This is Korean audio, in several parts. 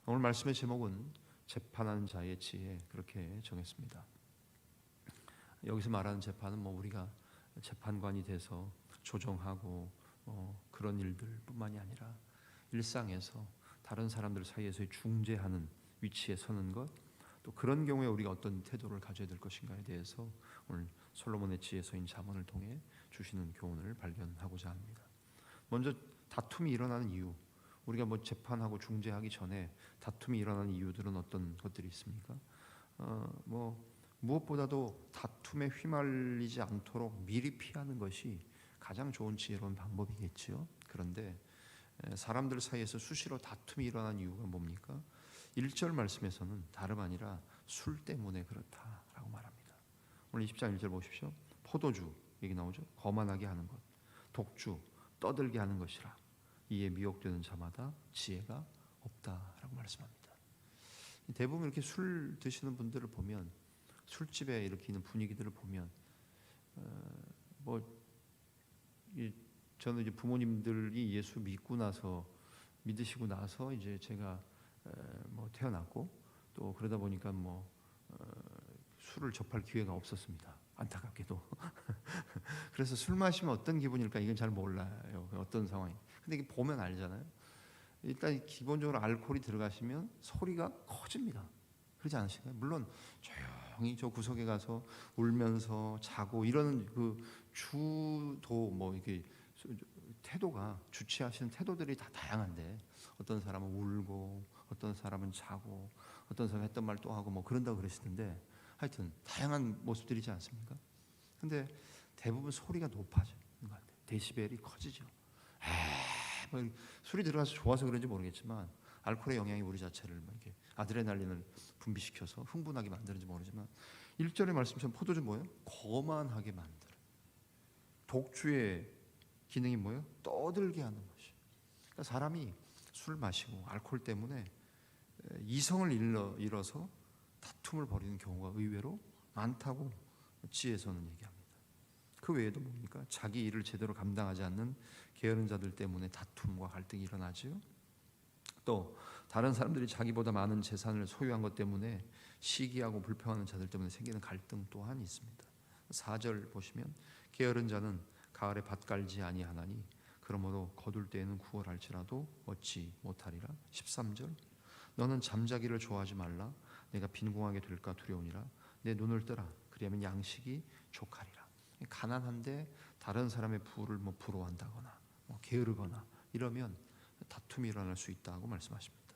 오늘 말씀의 제목은 재판하는 자의 지혜, 그렇게 정했습니다. 여기서 말하는 재판은 우리가 재판관이 돼서 조정하고 그런 일들뿐만이 아니라 일상에서 다른 사람들 사이에서의 중재하는 위치에 서는 것, 또 그런 경우에 우리가 어떤 태도를 가져야 될 것인가에 대해서 오늘 솔로몬의 지혜서인 잠언을 통해 주시는 교훈을 발견하고자 합니다. 먼저 다툼이 일어나는 이유, 우리가 재판하고 중재하기 전에 다툼이 일어나는 이유들은 어떤 것들이 있습니까? 무엇보다도 다툼에 휘말리지 않도록 미리 피하는 것이 가장 좋은 지혜로운 방법이겠지요. 그런데 사람들 사이에서 수시로 다툼이 일어난 이유가 뭡니까? 1절 말씀에서는 다름 아니라 술 때문에 그렇다라고 말합니다. 오늘 20장 1절 보십시오. 포도주 얘기 나오죠. 거만하게 하는 것, 독주, 떠들게 하는 것이라. 이에 미혹되는 자마다 지혜가 없다라고 말씀합니다. 대부분 이렇게 술 드시는 분들을 보면, 술집에 이렇게 있는 분위기들을 보면, 저는 이제 부모님들이 예수 믿으시고 나서 이제 제가 태어났고, 또 그러다 보니까 술을 접할 기회가 없었습니다. 안타깝게도. 그래서 술 마시면 어떤 기분일까 이건 잘 몰라요. 어떤 상황이. 근데 이게 보면 알잖아요. 일단 기본적으로 알코올이 들어가시면 소리가 커집니다. 그렇지 않으신가요? 물론 조용히 저 구석에 가서 울면서 자고 이러는 그 주도 이게 태도가, 주취하시는 태도들이 다 다양한데, 어떤 사람은 울고, 어떤 사람은 자고, 어떤 사람은 했던 말 또 하고 그런다고 그러시던데, 하여튼 다양한 모습들이지 않습니까? 근데 대부분 소리가 높아지는 것 같아요. 데시벨이 커지죠. 술이 들어가서 좋아서 그런지 모르겠지만, 알코올의 영향이 우리 자체를 이렇게 아드레날린을 분비시켜서 흥분하게 만드는지 모르지만, 1절의 말씀처럼 포도주 뭐예요? 거만하게 만들어. 독주의 기능이 뭐예요? 떠들게 하는 것이. 그러니까 사람이 술 마시고 알코올 때문에 이성을 잃어서 다툼을 벌이는 경우가 의외로 많다고 지혜서는 얘기합니다. 그 외에도 뭡니까? 자기 일을 제대로 감당하지 않는 게으른 자들 때문에 다툼과 갈등이 일어나지요. 또 다른 사람들이 자기보다 많은 재산을 소유한 것 때문에 시기하고 불평하는 자들 때문에 생기는 갈등 또한 있습니다. 4절 보시면, 게으른 자는 가을에 밭 갈지 아니하나니 그러므로 거둘 때에는 구걸할지라도 얻지 못하리라. 13절, 너는 잠자기를 좋아하지 말라. 내가 빈궁하게 될까 두려우니라. 내 눈을 뜨라. 그리하면 양식이 족하리라. 가난한데 다른 사람의 부를 부러워한다거나 게으르거나 이러면 다툼이 일어날 수 있다고 말씀하십니다.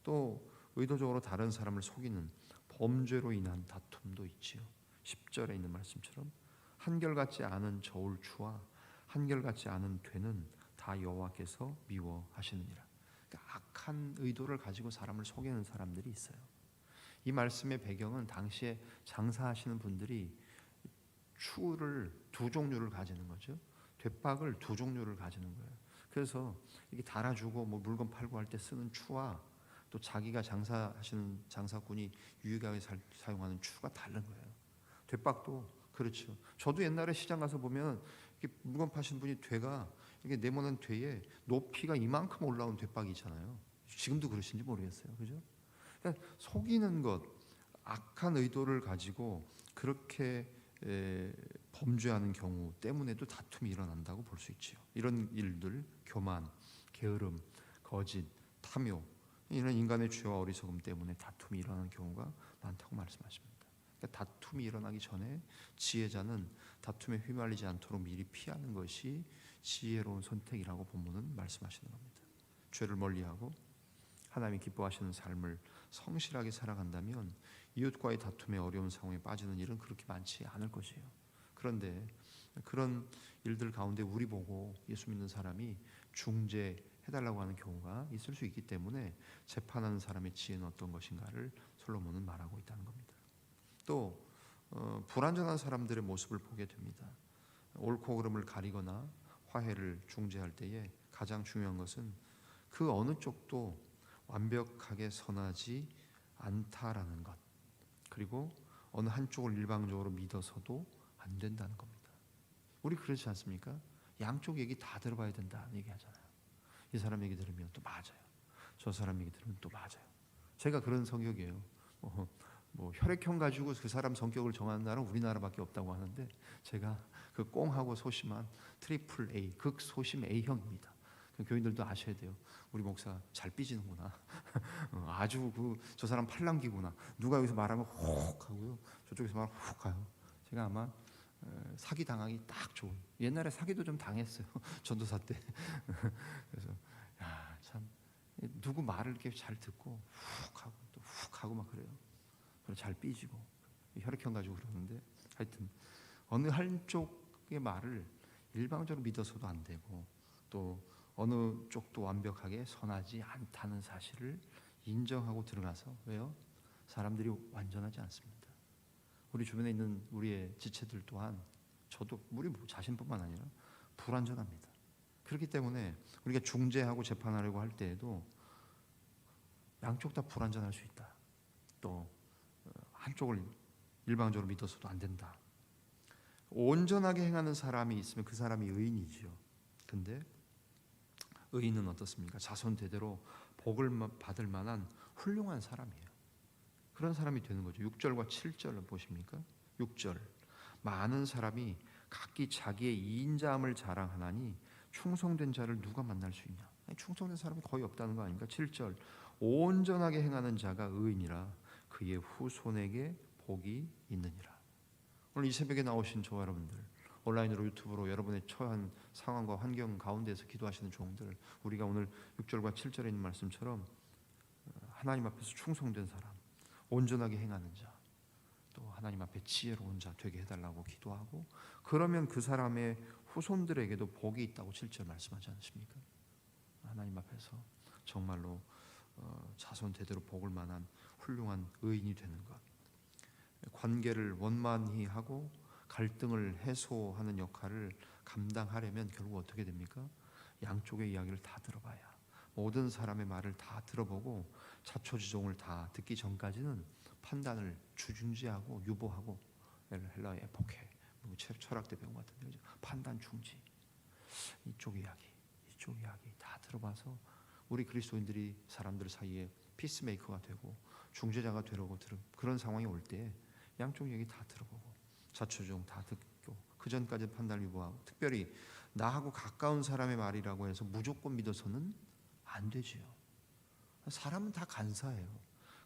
또 의도적으로 다른 사람을 속이는 범죄로 인한 다툼도 있지요. 10절에 있는 말씀처럼, 한결같지 않은 저울추와 한결같지 않은 되는 다 여호와께서 미워하시느니라. 그러니까 악한 의도를 가지고 사람을 속이는 사람들이 있어요. 이 말씀의 배경은 당시에 장사하시는 분들이 추를 두 종류를 가지는 거죠. 돛박을 두 종류를 가지는 거예요. 그래서 이게 달아주고 물건 팔고 할 때 쓰는 추와, 또 자기가 장사하시는 장사꾼이 유익하게 사용하는 추가 다른 거예요. 돛박도 그렇죠. 저도 옛날에 시장 가서 보면 이렇게 물건 파시는 분이 되가 이게 네모난 되에 높이가 이만큼 올라온 돛박이 있잖아요. 지금도 그러신지 모르겠어요. 그죠? 그러니까 속이는 것, 악한 의도를 가지고 그렇게 범죄하는 경우 때문에도 다툼이 일어난다고 볼 수 있지요. 이런 일들, 교만, 게으름, 거짓, 탐욕, 이런 인간의 죄와 어리석음 때문에 다툼이 일어나는 경우가 많다고 말씀하십니다. 그러니까 다툼이 일어나기 전에 지혜자는 다툼에 휘말리지 않도록 미리 피하는 것이 지혜로운 선택이라고 본문은 말씀하시는 겁니다. 죄를 멀리하고 하나님이 기뻐하시는 삶을 성실하게 살아간다면 이웃과의 다툼에 어려운 상황에 빠지는 일은 그렇게 많지 않을 것이에요. 그런데 그런 일들 가운데 우리 보고 예수 믿는 사람이 중재해달라고 하는 경우가 있을 수 있기 때문에 재판하는 사람의 지혜는 어떤 것인가를 솔로몬은 말하고 있다는 겁니다. 또 불완전한 사람들의 모습을 보게 됩니다. 옳고 그름을 가리거나 화해를 중재할 때에 가장 중요한 것은 그 어느 쪽도 완벽하게 선하지 않다라는 것, 그리고 어느 한쪽을 일방적으로 믿어서도 안 된다는 겁니다. 우리 그렇지 않습니까? 양쪽 얘기 다 들어봐야 된다는 얘기 하잖아요. 이 사람 얘기 들으면 또 맞아요. 저 사람 얘기 들으면 또 맞아요. 제가 그런 성격이에요. 뭐 혈액형 가지고 그 사람 성격을 정하는 나라는 우리나라밖에 없다고 하는데 제가 그 꽁하고 소심한 트리플 A, 극소심 A형입니다. 교인들도 아셔야 돼요. 우리 목사 잘 삐지는구나. 아주 저 사람 팔랑귀구나. 누가 여기서 말하면 혹 하고요. 저쪽에서 말하면 혹 가요. 제가 아마 사기 당하기 딱 좋은. 옛날에 사기도 좀 당했어요. 전도사 때. 그래서 참 누구 말을 이렇게 잘 듣고 훅 하고 또 훅 하고 막 그래요. 그리고 잘 삐지고 혈액형 가지고 그러는데 하여튼 어느 한쪽의 말을 일방적으로 믿어서도 안 되고 또 어느 쪽도 완벽하게 선하지 않다는 사실을 인정하고 들어가서 왜요? 사람들이 완전하지 않습니다. 우리 주변에 있는 우리의 지체들 또한 저도 우리 자신뿐만 아니라 불완전합니다. 그렇기 때문에 우리가 중재하고 재판하려고 할 때에도 양쪽 다 불완전할 수 있다. 또 한쪽을 일방적으로 믿어서도 안 된다. 온전하게 행하는 사람이 있으면 그 사람이 의인이지요. 근데 의인은 어떻습니까? 자손 대대로 복을 받을 만한 훌륭한 사람이에요. 그런 사람이 되는 거죠. 6절과 7절을 보십니까? 6절 많은 사람이 각기 자기의 이인자함을 자랑하나니 충성된 자를 누가 만날 수 있냐? 충성된 사람이 거의 없다는 거 아닙니까? 7절 온전하게 행하는 자가 의인이라 그의 후손에게 복이 있느니라. 오늘 이 새벽에 나오신 저와 여러분들, 온라인으로 유튜브로 여러분의 처한 상황과 환경 가운데서 기도하시는 종들, 우리가 오늘 6절과 7절에 있는 말씀처럼 하나님 앞에서 충성된 사람, 온전하게 행하는 자, 또 하나님 앞에 지혜로운 자 되게 해달라고 기도하고, 그러면 그 사람의 후손들에게도 복이 있다고 7절 말씀하지 않으십니까? 하나님 앞에서 정말로 자손 대대로 복을 만한 훌륭한 의인이 되는 것, 관계를 원만히 하고 갈등을 해소하는 역할을 감당하려면 결국 어떻게 됩니까? 양쪽의 이야기를 다 들어봐야, 모든 사람의 말을 다 들어보고 자초지종을 다 듣기 전까지는 판단을 주중지하고 유보하고, 헬라의 에포케 철학 때 배운 것 같은데, 판단 중지, 이쪽 이야기 다 들어봐서 우리 그리스도인들이 사람들 사이에 피스메이커가 되고 중재자가 되려고 그런 상황이 올 때 양쪽 얘기 다 들어보고 자초지종 다 듣고 그 전까지 판단을 유보하고, 특별히 나하고 가까운 사람의 말이라고 해서 무조건 믿어서는 안 되지요. 사람은 다 간사해요.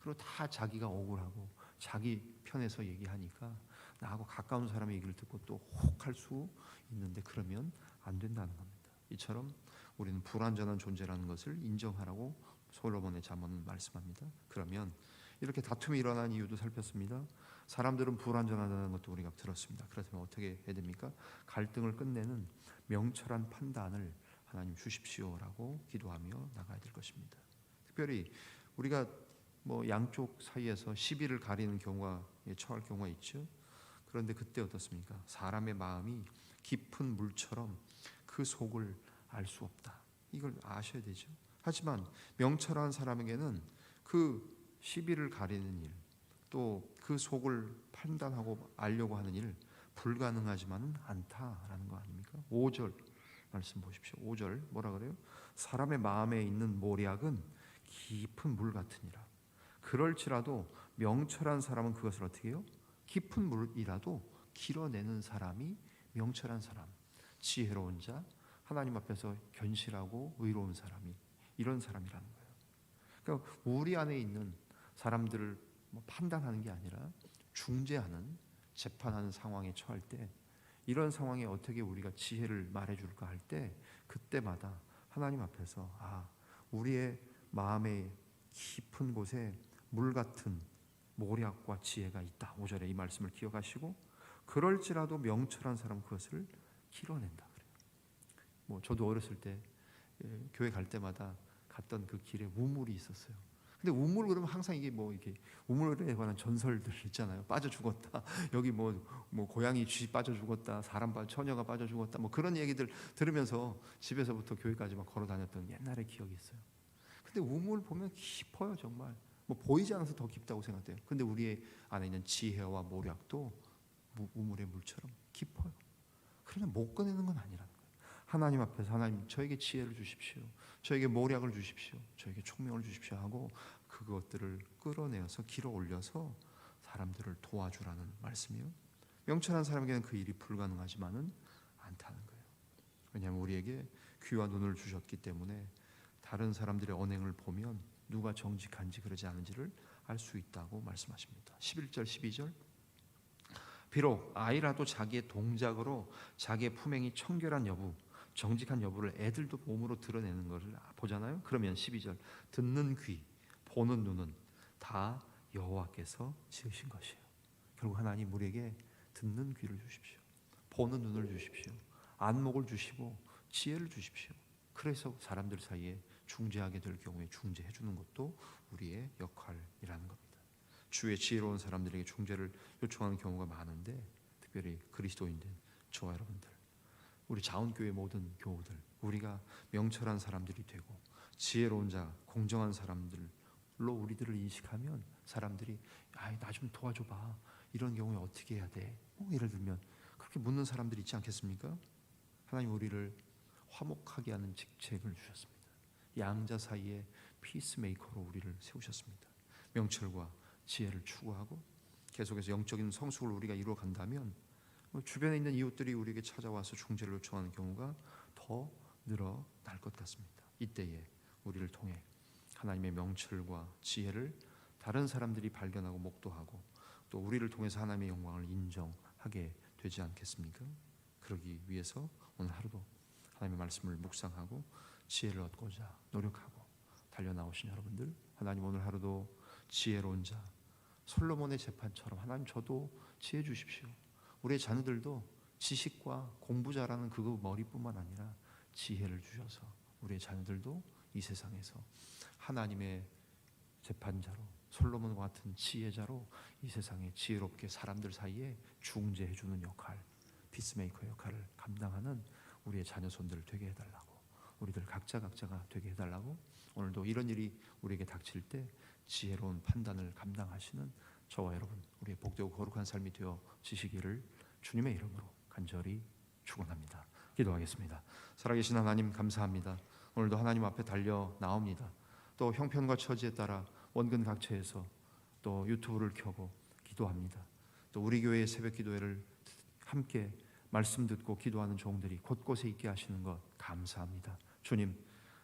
그리고 다 자기가 억울하고 자기 편에서 얘기하니까 나하고 가까운 사람의 얘기를 듣고 또 혹할 수 있는데, 그러면 안 된다는 겁니다. 이처럼 우리는 불완전한 존재라는 것을 인정하라고 솔로몬의 잠언은 말씀합니다. 그러면 이렇게 다툼이 일어난 이유도 살폈습니다. 사람들은 불완전하다는 것도 우리가 들었습니다. 그렇다면 어떻게 해야 됩니까? 갈등을 끝내는 명철한 판단을 하나님 주십시오라고 기도하며 나가야 될 것입니다. 특별히 우리가 양쪽 사이에서 시비를 가리는 경우가 처할 경우가 있죠. 그런데 그때 어떻습니까? 사람의 마음이 깊은 물처럼 그 속을 알 수 없다. 이걸 아셔야 되죠. 하지만 명철한 사람에게는 그 시비를 가리는 일, 또 그 속을 판단하고 알려고 하는 일 불가능하지만은 않다라는 거 아닙니까? 5절 말씀 보십시오. 5절 뭐라 그래요? 사람의 마음에 있는 모략은 깊은 물 같으니라. 그럴지라도 명철한 사람은 그것을 어떻게 해요? 깊은 물이라도 길어내는 사람이 명철한 사람, 지혜로운 자, 하나님 앞에서 견실하고 의로운 사람이 이런 사람이라는 거예요. 그러니까 우리 안에 있는 사람들을 판단하는 게 아니라 중재하는, 재판하는 상황에 처할 때, 이런 상황에 어떻게 우리가 지혜를 말해줄까 할 때, 그때마다 하나님 앞에서 우리의 마음의 깊은 곳에 물 같은 모략과 지혜가 있다. 5절에 이 말씀을 기억하시고, 그럴지라도 명철한 사람 그것을 길어낸다 그래요. 저도 어렸을 때 교회 갈 때마다 갔던 그 길에 우물이 있었어요. 근데 우물 그러면 항상 이게 이렇게 우물에 관한 전설들 있잖아요. 빠져 죽었다. 여기 고양이 쥐 빠져 죽었다. 처녀가 빠져 죽었다. 그런 얘기들 들으면서 집에서부터 교회까지 막 걸어 다녔던 옛날의 기억이 있어요. 근데 우물 보면 깊어요, 정말. 보이지 않아서 더 깊다고 생각돼요. 근데 우리 안에 있는 지혜와 모략도 우물의 물처럼 깊어요. 그러나 못 꺼내는 건 아니라는 거예요. 하나님 앞에서 하나님 저에게 지혜를 주십시오. 저에게 모략을 주십시오. 저에게 총명을 주십시오 하고 그 그것들을 끌어내어서 길어 올려서 사람들을 도와주라는 말씀이요. 명철한 사람에게는 그 일이 불가능하지만은 않다는 거예요. 왜냐하면 우리에게 귀와 눈을 주셨기 때문에 다른 사람들의 언행을 보면 누가 정직한지 그러지 않은지를 알 수 있다고 말씀하십니다. 11절 12절 비록 아이라도 자기의 동작으로 자기의 품행이 청결한 여부, 정직한 여부를 애들도 몸으로 드러내는 것을 보잖아요. 그러면 12절 듣는 귀, 보는 눈은 다 여호와께서 지으신 것이에요. 결국 하나님 우리에게 듣는 귀를 주십시오. 보는 눈을 주십시오. 안목을 주시고 지혜를 주십시오. 그래서 사람들 사이에 중재하게 될 경우에 중재해 주는 것도 우리의 역할이라는 겁니다. 주의 지혜로운 사람들에게 중재를 요청하는 경우가 많은데 특별히 그리스도인된 저와 여러분들, 우리 자원교회 모든 교우들, 우리가 명철한 사람들이 되고 지혜로운 자, 공정한 사람들로 우리들을 인식하면 사람들이 나 좀 도와줘봐, 이런 경우에 어떻게 해야 돼? 예를 들면 그렇게 묻는 사람들이 있지 않겠습니까? 하나님 우리를 화목하게 하는 직책을 주셨습니다. 양자 사이에 피스메이커로 우리를 세우셨습니다. 명철과 지혜를 추구하고 계속해서 영적인 성숙을 우리가 이루어 간다면 주변에 있는 이웃들이 우리에게 찾아와서 중재를 요청하는 경우가 더 늘어날 것 같습니다. 이때에 우리를 통해 하나님의 명철과 지혜를 다른 사람들이 발견하고 목도하고 또 우리를 통해서 하나님의 영광을 인정하게 되지 않겠습니까? 그러기 위해서 오늘 하루도 하나님의 말씀을 묵상하고 지혜를 얻고자 노력하고 달려나오신 여러분들, 하나님 오늘 하루도 지혜로운 자 솔로몬의 재판처럼 하나님 저도 지혜 주십시오. 우리의 자녀들도 지식과 공부 잘하는 그 머리뿐만 아니라 지혜를 주셔서 우리의 자녀들도 이 세상에서 하나님의 재판자로 솔로몬과 같은 지혜자로 이 세상에 지혜롭게 사람들 사이에 중재해주는 역할, 피스메이커 역할을 감당하는 우리의 자녀손들 되게 해달라고, 우리들 각자가 되게 해달라고, 오늘도 이런 일이 우리에게 닥칠 때 지혜로운 판단을 감당하시는 저와 여러분, 우리의 복되고 거룩한 삶이 되어지시기를 주님의 이름으로 간절히 축원합니다. 기도하겠습니다. 살아계신 하나님 감사합니다. 오늘도 하나님 앞에 달려 나옵니다. 또 형편과 처지에 따라 원근 각처에서 또 유튜브를 켜고 기도합니다. 또 우리 교회의 새벽 기도회를 함께 말씀 듣고 기도하는 종들이 곳곳에 있게 하시는 것 감사합니다. 주님,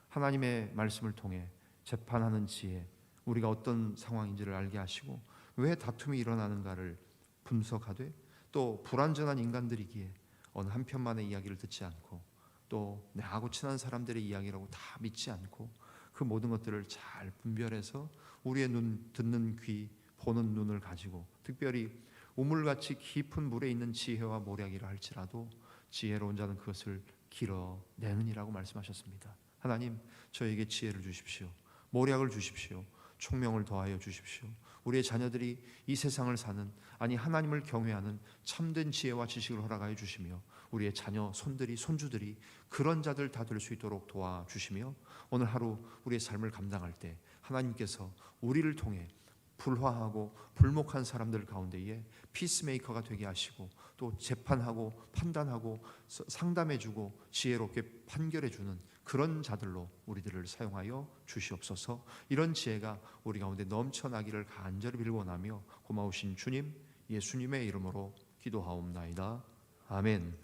하나님의 말씀을 통해 재판하는 지혜, 우리가 어떤 상황인지를 알게 하시고 왜 다툼이 일어나는가를 분석하되 또 불완전한 인간들이기에 어느 한편만의 이야기를 듣지 않고 또 나하고 친한 사람들의 이야기라고 다 믿지 않고 그 모든 것들을 잘 분별해서 우리의 눈, 듣는 귀, 보는 눈을 가지고 특별히 우물같이 깊은 물에 있는 지혜와 모략이라 할지라도 지혜로운 자는 그것을 길어내느니라고 말씀하셨습니다. 하나님, 저에게 지혜를 주십시오. 모략을 주십시오. 총명을 더하여 주십시오. 우리의 자녀들이 이 세상을 사는, 아니 하나님을 경외하는 참된 지혜와 지식을 허락하여 주시며 우리의 자녀, 손들이, 손주들이 그런 자들 다 될 수 있도록 도와주시며 오늘 하루 우리의 삶을 감당할 때 하나님께서 우리를 통해 불화하고 불목한 사람들 가운데에 피스메이커가 되게 하시고 또 재판하고 판단하고 상담해주고 지혜롭게 판결해주는 그런 자들로 우리들을 사용하여 주시옵소서. 이런 지혜가 우리 가운데 넘쳐나기를 간절히 빌원하며 고마우신 주님, 예수님의 이름으로 기도하옵나이다. 아멘.